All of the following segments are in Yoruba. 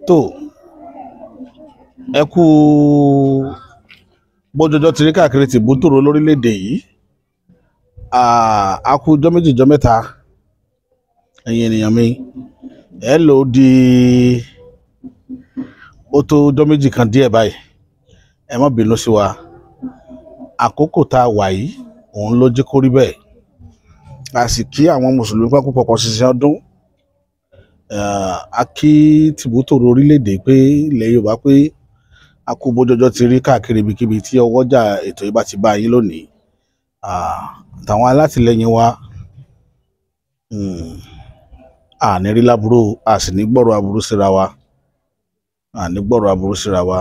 tó ẹ kú bójọjọ ti rí káàkiri tìbútòrò lórílẹ̀‐èdè yìí. A kú ọjọ́ méjì ọjọ́ mẹ́ta ẹ̀yin ènìyàn mi, ẹ lò ó di ó tó ọjọ́ méjì kan díẹ̀ báyìí. Ẹ má bínú sí wa, àkókò tá a wà yìí òun ló jẹ́ kó rí bẹ́ẹ̀. A sì kí àwọn mùsùlùmí pápá pọ̀pọ̀ ṣiṣẹ́ ọdún. A kí tìbútòrò orílẹ̀‐èdè pé ilẹ̀ Yorùbá pé a kú bójọjọ ti rí káàkiri ibikíbi tí ọwọ́jà ètò yìí bá ti bá yín lónìí. Àtàwọn alátìlẹyìn wa a ní rí láburú, a sì ní gbọ́rọ̀ aburú síra wa,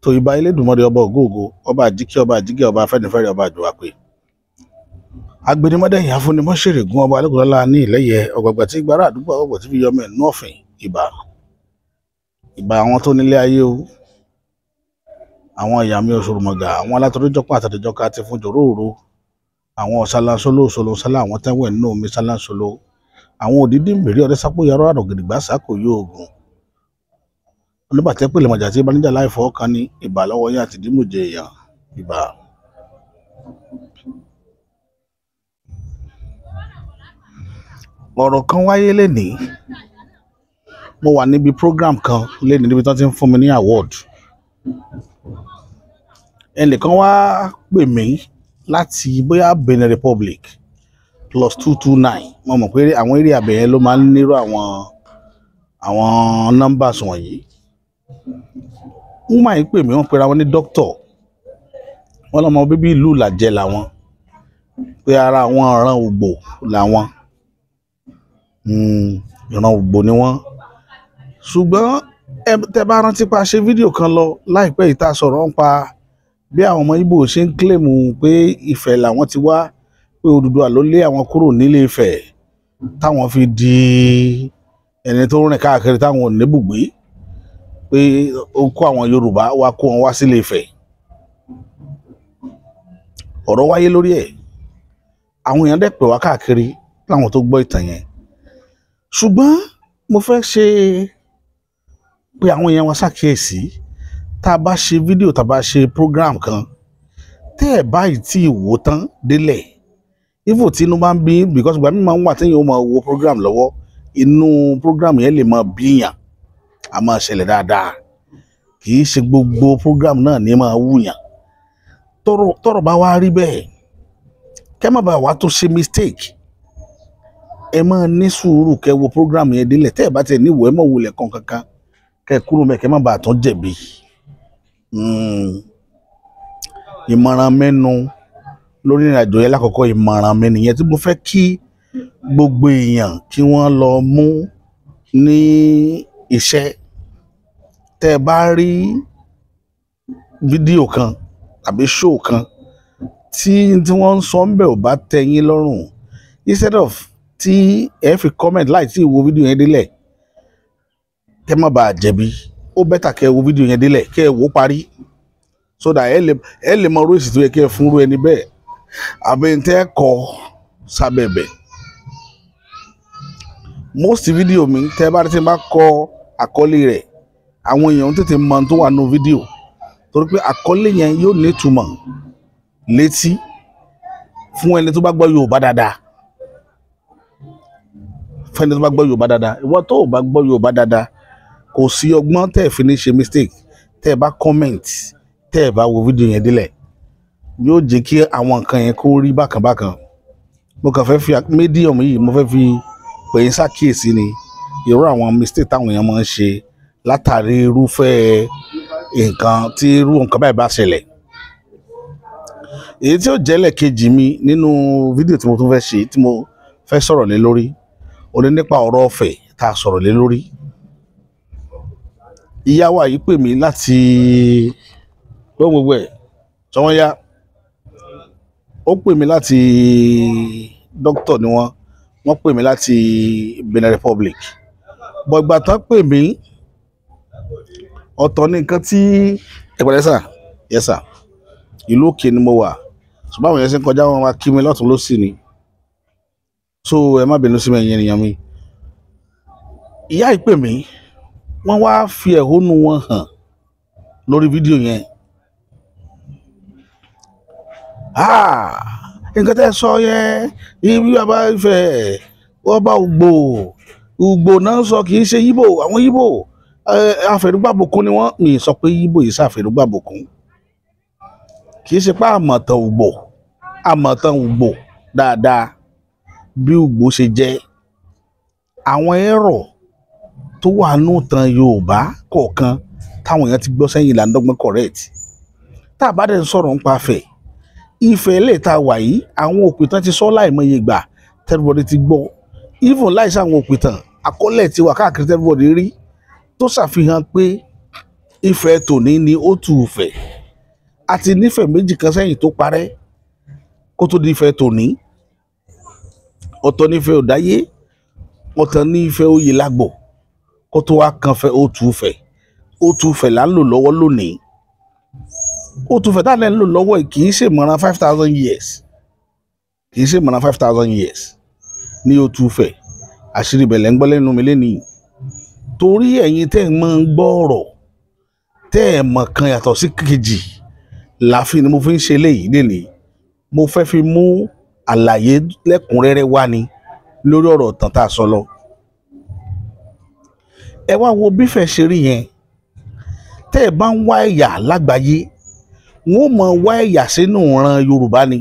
tó ìbà Elédùmarè ọba ògóògó, ọba àjíkẹ́, ọba àjígẹ́, ọba afẹ́nifẹ́re, ọba àjùwà pé agbẹnimọ́dẹ̀yìn afúnimọ́ṣẹ̀rẹ̀gún ọba alẹ́kùnlọ́lá ní ìlẹ́yẹ ọgbàgbà tí gbàrà àdúgbò ọgbà tí fi yọmọ ẹ̀ nú ọ̀fìn. Ìbà àwọn tó nílé ayé o, àwọn ìyá mi òṣòròmọ̀gà, àwọn alátọ́jọ́pọ̀ àtàdéjọ́ká ti fún jòróró, àwọn ọ̀sálásóló òṣòlóṣálá, àwọn tẹ́wẹ̀ nínú omi sálásóló, àwọn òdìdí mbèrè ọdẹ sápò yàrá àrògìdìgbà sákò yóò gùn oníbàtẹ́ pèlè mọ̀jà tí ìbánijà láì fọwọ́ kan ní. Ìbà lọ́wọ́ yín àti dímùjẹ èèyàn. Ìbà. Ọ̀rọ̀ kan wáyé lénìí, mo wà níbi program kan lénìí níbi tí wọ́n ti ń fún mi ní award. Ẹnìkan wá pè mí láti bóyá Benin Republic +229. Mo mọ̀ pé àwọn eré abẹ̀yẹn ló máa ń nírò àwọn numbers wọ̀nyí. Wọ́n máa ń pè mí, wọ́n pera wọn ní doctor. Wọ́n lọ́mọ bíbí ìlú Ìlàjẹ làwọn, pé ara àwọn ìran Ògbò làwọn. Ìran Ògbò ni wọ́n. Ṣùgbọ́n tẹ bá rántí pa ṣe fídíò kan lọ láìpẹ́ yìí tá a sọ̀rọ̀ ń pa bí àwọn ọmọ Ìgbò ṣe ń kílèmù pé Ifẹ̀ làwọn ti wá, pé Odùduwà ló lé àwọn kúrò nílé Ifẹ̀ táwọn fi di ẹni tó rìn káàkiri táwọn ò ní bùgbé, pé ó kó àwọn Yorùbá wá kó wọn wá sílé Ifẹ̀. Ọ̀rọ̀ wáyé lórí ẹ̀, àwọn èèyàn dẹ̀ pè wá káàkiri láwọn tó gbọ́ ìtàn yẹn. Ṣùgbọ́n mo fẹ́ ṣe pé àwọn èèyàn wa ṣàkíyèsí, tá a bá ṣe fídíò, tá a bá ṣe program kan, tẹ́ ẹ̀ báyìí tí ìwò tán délẹ̀, ifo tí inú bá ń bí, because ìgbà mi máa ń wà téèyàn ó máa wo program lọ́wọ́, inú program yẹn lè máa bíyàn, a máa ṣẹlẹ̀ dáadáa. Kì í ṣe gbogbo program náà ní máa wúyàn. Tọ́rọ̀ bá wá rí bẹ́ẹ̀, kẹ́ má bàa wá tó ṣe mistake, ẹ máa ní sùúrù kẹ́ wo program yẹn délẹ̀. Tẹ́ ẹ̀ bá tẹ̀ níwò, ẹ má wulẹ̀ kan kankan, kẹ́ kúrò mẹ́, kẹ́ má bàa tún jẹ̀bi. Ìmọ̀ràn mẹ́nu lórí ìrìnàjò yẹn lákọ̀ọ́kọ́, ìmọ̀ràn mi nìyẹn tí mo fẹ́ kí gbogbo èèyàn kí wọ́n lọ mú ní iṣẹ́. Tẹ́ ẹ bá rí fídíò kan tàbí show kan tí wọ́n ń sọ ń bẹ̀ ò bá tẹ́ yín lọ́rùn, instead of tí ẹ fi comment láì tí ì wo fídíò yẹn délẹ̀, kẹ́ má bàa jẹ̀bi, ó bẹ́tà kẹ́ wo fídíò yẹn délẹ̀, kẹ́ ẹ wò parí, so that ẹ lè mọ orí èsì tó yẹ kẹ́ ẹ fún irú ẹni bẹ́ẹ̀, àbí tẹ́ ẹ kọ sábẹ̀bẹ̀. Most fídíò mi tẹ́ bá rí tí n bá kọ àkọlé rẹ̀, àwọn èèyàn tètè mọ tó wà nínú fídíò, torí pé àkọlé yẹn yóò ní ìtumọ̀ létí fún ẹni tó bá gbọ́ Yorùbá dáadáa. Fún ẹni tó bá gbọ́ Yorùbá dáadáa. Ìwọ tó ò bá gbọ́ Yorùbá dáadáa, kò sí ọgbọ́n tẹ́ ẹ̀ fi ní ṣe mistake. Tẹ́ ẹ bá comment, tẹ́ ẹ bá wo fídíò yẹn délẹ̀, yóò jẹ́ kí àwọn nǹkan yẹn kó rí bákan bákan. Mo kàn fẹ́ fi medium yìí, mo fẹ́ fi pè é ṣàkíyèsí ni irú àwọn mistake táwọn èèyàn máa ń ṣe látàrí irúfẹ́ nǹkan tí irú nǹkan báyìí bá ṣẹlẹ̀. Èyí tí ó jẹ́lẹ̀ kejì mi nínú fídíò tí mo tún fẹ́ ṣe, tí mo fẹ́ sọ̀rọ̀ lé lórí, ó ní nípa ọ̀rọ̀ ọ̀fẹ́ tá a sọ̀rọ̀ lé lórí. Ìyá wa yìí pè mí láti gbogbo ẹ̀ tí wọ́n yá. Ó pè mí láti doctor ni wọ́n pè mí láti Benin Republic. Bọ̀ ìgbà tán pè mí, ọ̀tọ̀ ní nǹkan tí ẹ̀pẹ̀lẹ́ sà, yes sir, ìlú òkè ni mo wà, ṣùgbọ́n àwọn èèyàn ṣe ń kọjá, wọn máa kí mi lọ́tún lósì ni. So ẹ má bínú sí mi ẹ̀yin ènìyàn mi. Ìyá yìí pè mí, wọ́n wá fi ẹ̀hónú wọn hàn lórí fídíò yẹn. Nǹkan tẹ́ sọ yẹn ibi bàbá Ifẹ̀ ọba Ugbo náà sọ kì í ṣe Yíbò, àwọn Yíbò afẹ̀rúgbàbùkún ni wọ́n. Mi sọ pé Yíbò yìí ṣàfẹ̀rúgbàbùkún, kì í ṣe pé àmọ̀tàn Ugbo dáadáa bí Ugbo ṣe jẹ́. Àwọn ẹ̀rọ tó wà nù tàn Yorùbá kọ̀ọ̀kan táwọn èèyàn ti gbọ́ sẹ́yìn là ń dọ́gbọ́n correct. Tá a bá dẹ̀ ń sọ̀rọ̀ nípa Ifẹ̀ lè ta wà yìí, àwọn òpìtàn ti sọ láìmọye ìgbà tẹ́lifọ̀dì ti gbọ́. Even láìsí àwọn òpìtàn àkọọ́lẹ̀ ti wà káàkiri tẹ́lifọ̀dì rí tó ṣàfihàn pé Ifẹ̀ tòní ni ó tu Ifẹ̀. Àti nífẹ̀ méjì kan sẹ́yìn tó parẹ́ kó tó di Ifẹ̀ tòní. Ọ̀tọ̀ nífẹ̀ Ọ̀dáyé, ọ̀tọ̀ ní Ifẹ̀ Oyèlágbò kó tó wá kan fẹ́ ó tu Ifẹ̀. Ó tu Ifẹ̀ là ń lò lọ́wọ́ lónìí. Ó tu Ifẹ̀ tá à ń lò lọ́wọ́ yìí kì í ṣe ìmọ̀ràn 5,000 years, kì í ṣe ìmọ̀ràn 5,000 years ní ó tu Ifẹ̀. Àṣírí bẹ̀lẹ̀ ń gbọ́ lẹ́nu mi lénìí torí ẹ̀yin tẹ́ ẹ̀ máa ń gbọ́ ọ̀rọ̀ tẹ́ ẹ̀ mọ̀ kan yàtọ̀ sí kejì láàfin ni mo fi ń ṣe léyìí lénìí. Mo fẹ́ fi mú àlàyé lẹ́kùnrẹ́rẹ́ wá ni lórí ọ̀rọ̀ tán tá a sọ lọ. Ẹ wá wo bí Ifẹ̀ ṣe rí yẹn. Tẹ́ ẹ bá ń wá ẹ̀yà lágbàáyé, wọ́n mọ̀ wá ẹ̀yà sínú ìran Yorùbá ni.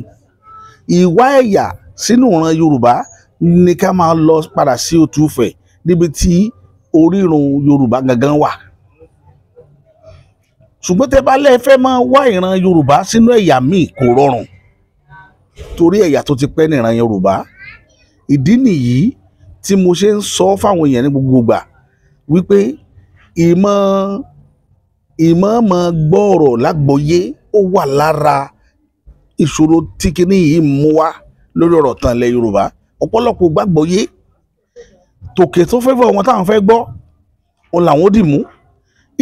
Ìwá ẹ̀yà sínú ìran Yorùbá ní ká máa lọ padà sí ó tu Ifẹ̀ níbi tí orírun Yorùbá gangan wà. Ṣùgbọ́n tẹ́ bá lẹ́ẹ̀fẹ́ máa wá ìran Yorùbá sínú ẹ̀yà míì kò rọrùn torí ẹ̀yà tó ti pẹ́ ní ìran Yorùbá. Ìdí nìyí tí mo ṣe ń sọ fáwọn èèyàn ní gbogbo ìgbà wípé ìmọ̀ gbọ́ ọ̀rọ̀ lágbọ́yé ó wà lára ìṣòro tí kinní yìí mú wá lórí ọ̀rọ̀ tán ilẹ̀ Yorùbá. Ọ̀pọ̀lọpọ̀ gbàgbọ́yé tòkè tó fẹ́ fọ́ wọn táwọn fẹ́ gbọ́ òun làwọn ó dì mú.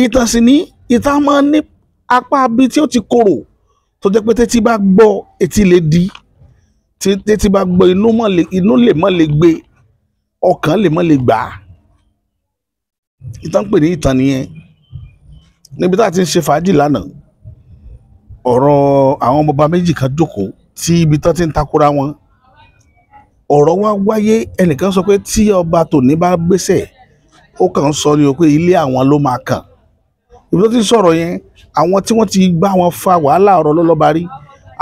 Ìtàn sì ní ìtàn máa ń ní apá bí tí ó ti korò tó jẹ́ pé tẹ́tí bá gbọ́ etí lè di, tẹ́tí bá gbọ́ inú lè mọ́ lè gbé, ọkàn lè mọ́ lè gbà á. Ìtàn pè ní ìtàn nìyẹn. Níbi tá a ti ń ṣe fàájì lánàá, ọ̀rọ̀ àwọn ọmọọba méjì kan jókòó tí ibi tán ti ń takora wọn. Ọ̀rọ̀ wá wáyé, ẹnìkan sọ pé tí ọba tòní bá gbéṣẹ̀ ó kàn ń sọ ni o pé ilé àwọn ló máa kàn. Ibi tó ti sọ̀rọ̀ yẹn, àwọn tí wọ́n ti gbá wọn fa wàhálà ọ̀rọ̀ lọ́lọ́ba rí,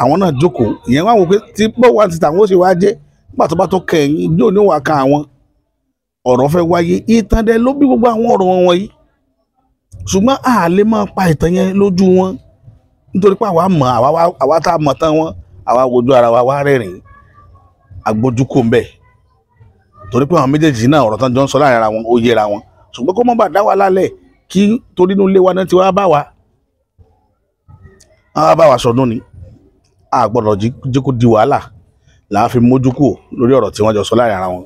àwọn náà jókòó. Ìyẹn wá wò pé tí pọ̀ wá ti tàwọn ó ṣe wá jẹ́ nígbà tó bá tó kẹ̀yìn ìjọ ní wàá kan àwọn. Ọ̀rọ̀ fẹ́ wáyé, ìtàn dẹ ló bí gbogbo àwọn ọ̀rọ̀ wọn wọ̀nyí. Ṣùgbọ́n a lè máa pa ìtàn yẹn lójú wọn nítorí pé àwa tá a mọ̀ tán wọn, àwa wojú ara wa wá rẹ́rìn-ín agbójúkò ń bẹ̀ torí pé àwọn méjèèjì náà ọ̀rọ̀ tán jọ ń sọ láàrin ara wọn ó yẹra wọn. Ṣùgbọ́n kó má bàa dá wa lálẹ̀ kí torí inú ilé wa náà ti wá bá wa sọdún ni a gbọ́dọ̀ jí kó di wàhálà làá fi mójú kúrò lórí ọ̀rọ̀ tí wọ́n jọ sọ láàrin ara wọn.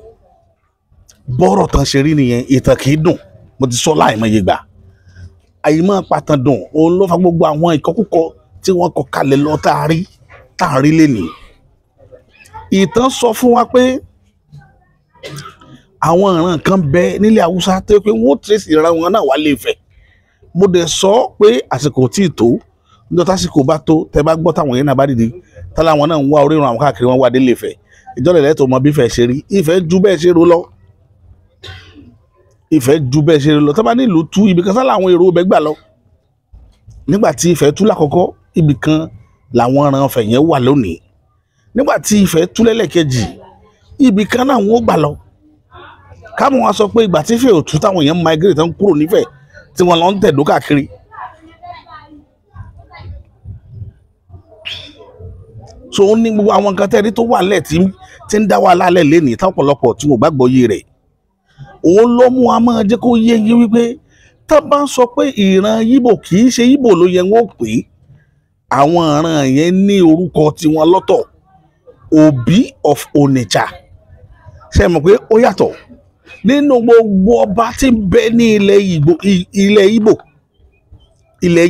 Bọ́rọ̀ tán ṣe rí nìyẹn. Ìtàn kì í dùn, mo ti sọ láìmọye gbà. Àyìmọ́ pàtàn dùn òun ló fa gbogbo àwọn ìkọkúkọ tí wọ́n kọ kalẹ̀ lọ tá a rí lénìí. Ìtàn sọ fún wa pé àwọn ìran kan bẹ nílẹ̀ Haúsá tó pé wọ́n tẹ̀sí ìran wọn náà wá lè Ifẹ̀. Mo dẹ̀ sọ pé àsìkò tí ì tó níjọ́ tásìkò bá tó tẹ́ bá gbọ́ táwọn yẹn náà bá dìde tálá wọn náà ń wá orírun àwọn káàkiri wọn wá dé lè Ifẹ̀. Ìjọ́lẹ̀ lẹ́tọ̀ọ́ mọ bí Ifẹ̀ ṣe rí. Ifẹ̀ ju bẹ́ẹ̀ ṣe ro lọ. Ifẹ̀ ju bẹ́ẹ̀ ṣe ro lọ. Tọ́ bá nílùú tú ibì kan sálà àwọn èrò ibẹ̀ gbà lọ. Nígbà tí Ifẹ̀ tú lákọ̀ọ́kọ́ ibì kan làwọn ọ̀ràn Ifẹ̀ yẹn wà lónìí. Nígbà tí Ifẹ̀ tú lẹ́lẹ́kejì ibì kan náà wọ́n gbà lọ. Káàmù wọn sọ pé ìgbà tí Ifẹ̀ ò tú táwọn èèyàn migrate tán kúrò nífẹ̀ tí wọ́n lọ ń tẹ̀dó káàkiri. So ó ní gbogbo àwọn nǹkan tẹ́rí tó wà lẹ̀ tí ń dá wà lálẹ́ lénìí tá ọ̀pọ̀lọpọ̀ tí wọ́n gbàgbọ́ yé rẹ̀. Òun ló mú wa máa jẹ́ kó yé yé wípé tá bá ń sọ pé ìran Yíbò kì í ṣe Yíbò ló yẹ wọ́n pè é. Àwọn ìran yẹn ní orúkọ tiwọn lọ́tọ̀. Òbí of Onitsha. Ṣé mọ̀ pé ó yàtọ̀? Nínú gbogbo ọba tí ń bẹ ní ilẹ̀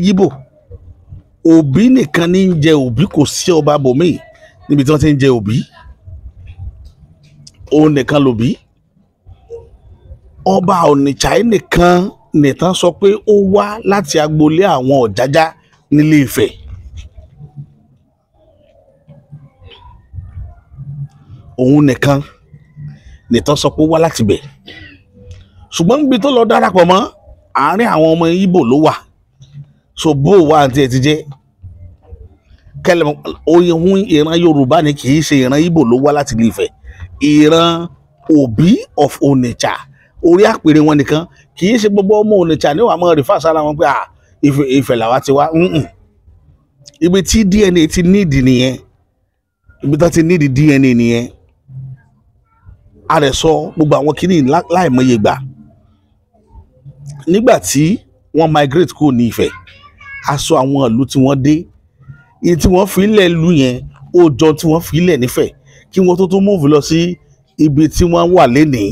Yíbò, Òbí nìkan ní ń jẹ Òbí, kò sí ọba bòmíì níbi tí wọ́n ti ń jẹ Òbí. Òun nìkan lòbí. Ọba Onitsha nìkan nìtàn sọ pé ó wá láti agboolé àwọn Ọ̀jájá nílé Ifẹ̀. Òun nìkan nìtàn sọ pé ó wá láti bẹ̀. Ṣùgbọ́n níbi tó lọ darapọ̀ mọ́ àárín àwọn ọmọ Ìgbò ló wà. So bó wà àti ẹ̀ ti jẹ́ kẹlẹ̀ ohun ìran Yorùbá ni, kì í ṣe ìran Ìgbò ló wá láti ilé Ifẹ̀. Ìran Òbí of Onitsha, orí àpèrè wọn nìkan, kì í ṣe gbogbo ọmọ Onitsha ní wàá mọ rìfà sára wọn pé Ifẹ̀ làwa ti wá. Ibi tí DNA ti nídìí nìyẹn, ibi tí wọ́n ti nídìí DNA nìyẹn. A rẹ̀ sọ gbogbo àwọn kìíní láìmọye gbà. Nígbà tí wọ́n migrate kúrò ní Ifẹ̀, a sọ àwọn ìlú tí wọ́n dé, iye tí wọ́n fi lẹ̀ lú yẹn ó jọ tí wọ́n fi lẹ̀ nífẹ̀ kí wọ́n tó move lọ sí ibi tí wọ́n wà lénìí.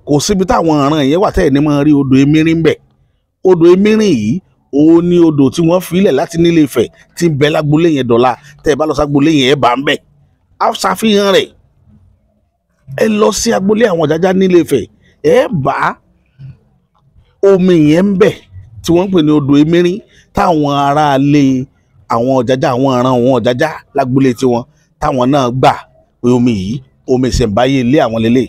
Kò síbi táwọn ọ̀ràn yẹn wà tẹ́ẹ̀ ní máa rí odò Emirin bẹ̀. Odò Emirin yìí òun ni odò tí wọ́n fi lẹ̀ láti nílé Ifẹ̀ tí ń bẹ lágbolé yẹn dọ̀la. Tẹ́ ẹ bá lọ sí agbolé yẹn ẹ bá ń bẹ̀. A ṣàfihàn rẹ̀. Ẹ lọ sí agbolé àwọn Ọ̀jájá nílé Ifẹ̀ ẹ bá omi yẹn ń bẹ̀ tí wọ́n ń pè ní odò Emirin, táwọn aráalé àwọn Ọ̀jájá, àwọn ọ̀ràn àwọn Ọ̀jájá lágbolé tiwọn táwọn náà gbà pé omi yìí omi ìṣẹ̀ǹbáyé ilé àwọn lélẹ̀.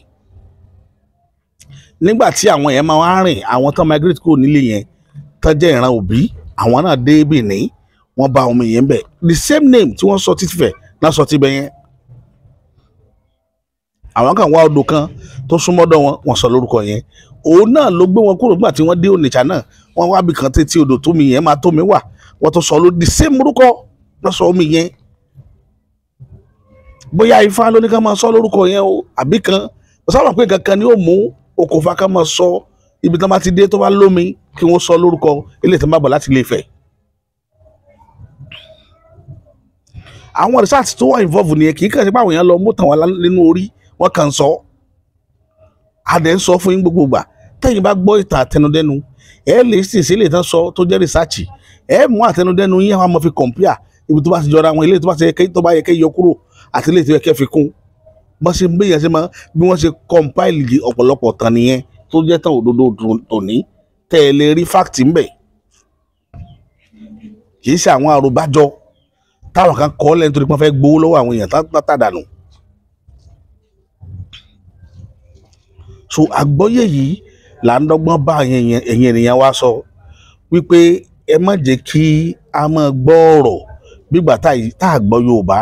Nígbà tí àwọn yẹn máa ń rìn, àwọn tán migrate kúrò nílé yẹn tán jẹ́ ìran Òbí, àwọn náà dé Benin, wọ́n bá omi yẹn bẹ̀. The same name tí wọ́n sọ títí Ifẹ̀ náà sọ tibẹ̀ yẹn. Àwọn kan wá odò kan tó súnmọ́dọ̀ wọn, wọ́n sọ lórúkọ yẹn. Òun náà ló gbé wọn kúrò nígbà tí wọ́n dé Onitsha náà. Wọ́n wá bí kan títí odò tómi yẹn máa tómi wà, wọ́n tó sọ the same orúkọ lọ́ sọ omi yẹn. Bóyá Ifá ló ní ká máa sọ lórúkọ yẹn o, àbí kan mo sábà pé kankan ni ó mú okòfà ká máa sọ ibi tí wọ́n bá ti dé tó bá lómi kí wọ́n sọ lórúkọ eléyìí tí wọ́n bá bọ̀ láti Ilé Ifẹ̀. Àwọn research tó wà involve nìyẹn, kì í kàn sí pé àwọn èèyàn lọ mú tàn wọn nínú orí, wọ́n kàn sọ. Adé ń sọ fún yín gbogbo ìgbà. Tẹ́yìn bá gbọ́ ìtàn àtẹnudẹ́nu, ẹ lè sì sí ilé ìtàn sọ tó jẹ́ research. Ẹ mú àtẹnudẹ́nu yín, àwọn ọmọ fi compare ibi tó bá ti jọra wọn, ilé tó bá yẹ kẹ́ yọ kúrò àti ilé tó yẹ kẹ́ fi kún. Bọ́n ṣe bí yẹn ṣe máa bí wọ́n ṣe compile ọ̀pọ̀lọpọ̀ tàn nìyẹn tó jẹ́ tàn òdodo tòní tẹ́ ẹ lè rí fact ń bẹ̀. Kì í ṣe àwọn àròbájọ táwọn kan kọ́ lẹ́nu torí pé wọ́n fẹ́ gbowó lọ́wọ́ àwọn èèyàn tàdánù. So àgbọ́yé yìí là ń dọ́gbọ́n bá ẹ̀yin ènìyàn wa sọ wípé ẹ má jẹ́ kí a máa gbọ́ ọ̀rọ̀ bígbà tá a gbọ́ Yorùbá.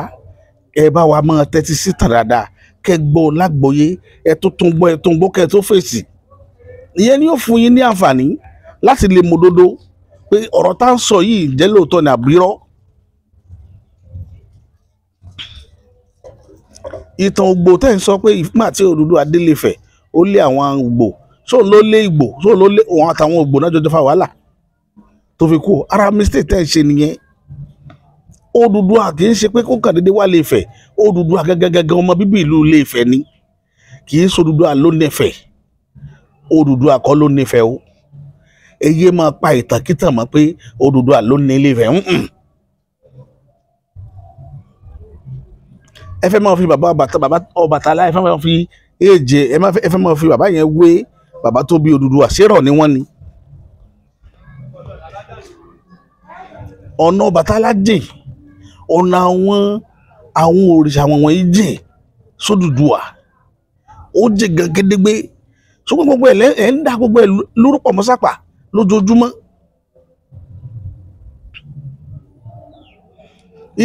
Ẹ bá wa máa tẹ́tí sí tàn dáadáa, kẹ́ gbọ́ lágbọ́yé, ẹ tó tún gbọ́ kẹ́ tó fèsì. Ìyẹn ni yóò fún yín ní àǹfààní láti lè mọ òdodo pé ọ̀rọ̀ tá ń sọ yìí jẹ́ lóòótọ́ ní àbírọ́. Ìtàn Ògbò tẹ́ ń sọ pé ìfúnmà tí Odùduwà dé Ilé Ifẹ̀ ó lé àwọn Ògbò, sóun ló lé Ìgbò, sóun ló lé òun àtàwọn Ògbò náà jọjọ fa wàhálà tó fi kú. Ara mistake tẹ́ ń ṣe nìyẹn. Odùduwà kì í ṣe pé kó kàn dédé wá Ilé Ifẹ̀. Odùduwà gẹ́gẹ́ ọmọ bíbí ìlú Ilé Ifẹ̀ ni, kì í ṣe Odùduwà ló nífẹ̀ẹ́. Odùduwà kọ́ ló nífẹ̀ẹ́ o. Ẹ yé máa pa ìtàkìtàn mọ́ pé Odùduwà ló ní Ilé Ifẹ̀. Ẹ fẹ́ máa fi bàbá Ọbàtálá, ẹ fẹ́ máa fi èjè, ẹ fẹ́ máa fi bàbá yẹn wé bàbá tó bí Odùduwà. Ṣérọ̀ ni wọ́n ni. Ọ̀nà Ọbàtálá jìn, ọ̀nà àwọn òrìṣà wọn wọ̀nyí jìn sódùduwà. Ó jìn gan gédégbé. Ṣùgbọ́n gbogbo ẹ̀ ń dá gbogbo ẹ̀ lórúkọ mọ́sápà lójoojúmọ́.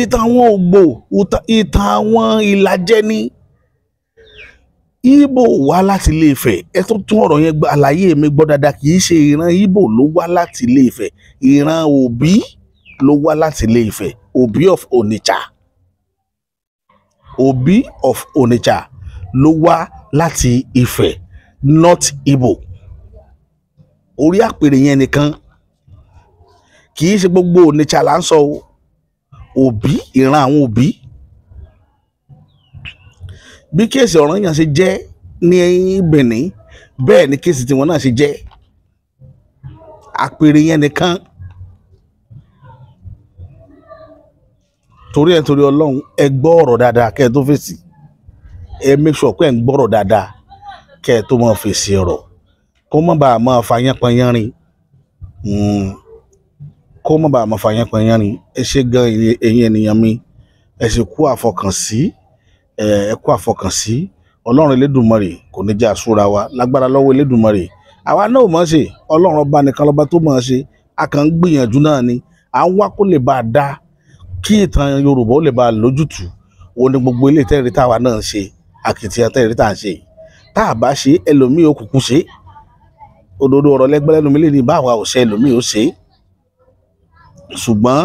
Ìtàn àwọn Ògbò, ìtàn àwọn Ìlàjẹ ni. Ìgbò wá láti Ilé Ifẹ̀. Ẹ tó tún ọ̀rọ̀ yẹn àlàyé mi gbọ́ dáadáa, kì í ṣe ìran Ìgbò ló wá láti Ilé Ifẹ̀. Ìran Òbí ló wá láti Ilé Ifẹ̀. Òbí of Onitsha. Òbí of Onitsha ló wá láti Ifẹ̀, not Igbo. Orí àpèrè yẹn nìkan, kì í ṣe gbogbo Onitsha là ń sọ o. Òbí, ìran àwọn Òbí. Bí kéèsì Ọ̀rànyàn ṣe jẹ́ ní Benin, bẹ́ẹ̀ ni kéèsì tiwọn náà ṣe jẹ́. Àpèrè yẹn nìkan. Torí Ọlọ́run, ẹ gbọ́ ọ̀rọ̀ dáadáa kẹ́ ẹ tó fèsì. Ẹ make sure pé ẹ ń gbọ́rọ̀ dáadáa kẹ́ ẹ tó máa fèsì ọ̀rọ̀. kó má bàa máa fa yánpọnyánrin kó má bàa máa fa yánpọnyánrin. Ẹ ṣé gan ẹ̀yin ènìyàn mi, ẹ sì kú àfọkànsí, ẹ kú àfọkànsí. Ọlọ́run Elédùmarè kò ní jẹ́ àsúra wa lágbára lọ́wọ́ Elédùmarè. Àwa náà ò mọ̀ ṣe, Ọlọ́run ọba nìkan lọ́ba tó mọ̀ ṣe. A kàn ń gbìyànjú náà ni, à ń wá kó lè bá a dá, kí ìtàn Yorùbá ó lè bá a lójútùú. Òun ni gbogbo ilé tẹ́rì táwa náà ń ṣe, àkìtìyàn tẹ́rì tá à ń ṣe. Tá a bá ṣe, ẹlòmíì ó kúkú ṣe. Òdodo ọ̀rọ̀ lẹ́gbẹ́ lẹ́nu mi lè ní báwa ò ṣe, ẹlòmíì ó ṣe. Ṣùgbọ́n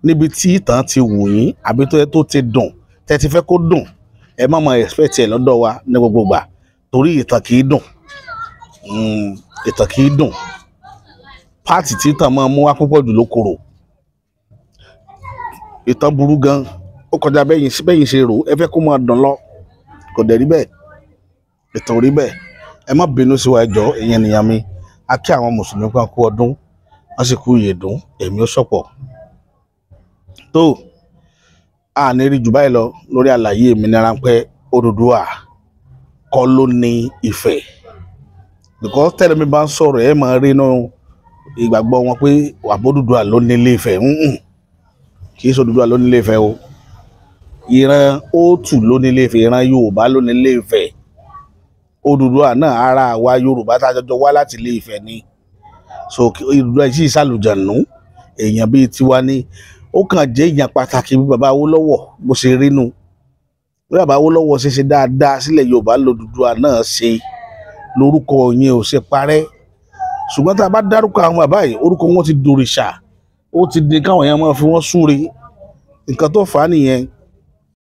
níbi tí ìtàn ti wù yín àbí tó ti dùn, tẹ́ ti fẹ́ kó dùn, ẹ má máa expect ẹ̀ lọ́dọ̀ wa ní gbogbo ìgbà, torí ìtàn kì í dùn. Ìtàn kì í dùn. Páàtì tí ìtàn máa mú wá púpọ̀ jù ló korò. Ìtàn burú gan, ó kọjá bẹ́yìn ṣe rò, ẹ fẹ́ kó máa dùn lọ, kò dẹ̀ rí bẹ́ẹ̀. Ìtàn ò rí bẹ́ẹ̀. Ẹ má bínú sí wa ẹ jọ̀ọ́ ẹ̀yin ènìyàn mi. A kí àwọn mùsùlùmí kan kú ọdún, wọ́n sì kú ìyèdún, ẹ̀mí ó ṣọ̀pọ̀. Tó a ní rí jù báyìí lọ lórí àlàyé mi ní ráńpẹ́. Odùduwà kọ́ ló ní Ifẹ̀, because tẹ́lẹ̀ mi bá ń sọ̀rọ̀ ẹ máa rí inú ìgbàgbọ́ wọn pé Odùduwà ló ní Ilé Ifẹ̀. Kì í ṣe Odùduwà ló ní Ilé Ifẹ̀ o. Ìran Òtù ló ní Ilé Ifẹ̀, ìran Yorùbá ló ní Ilé Ifẹ̀. Odùduwà náà ara wa Yorùbá tá a jọjọ wá láti Ilé Ifẹ̀ ni. So Odùduwà yìí ṣàlùjànnú, èèyàn bíi tiwa ni. Ó kàn jẹ́ èèyàn pàtàkì bí bàbá Awólọ́wọ̀ bó ṣe rí nu. Bí bàbá Awólọ́wọ̀ ṣe dáadáa sílẹ̀ Yorùbá l'Odùduwà náà ṣe, lórúkọ yẹn ò ṣe parẹ́. Ṣùgbọ́n tá a bá dárúkọ àwọn bàbá yìí, orúkọ wọn ti dòrìṣà, ó ti di káwọn èèyàn máa fi wọ́n súre. Nǹkan tó fà á nìyẹn.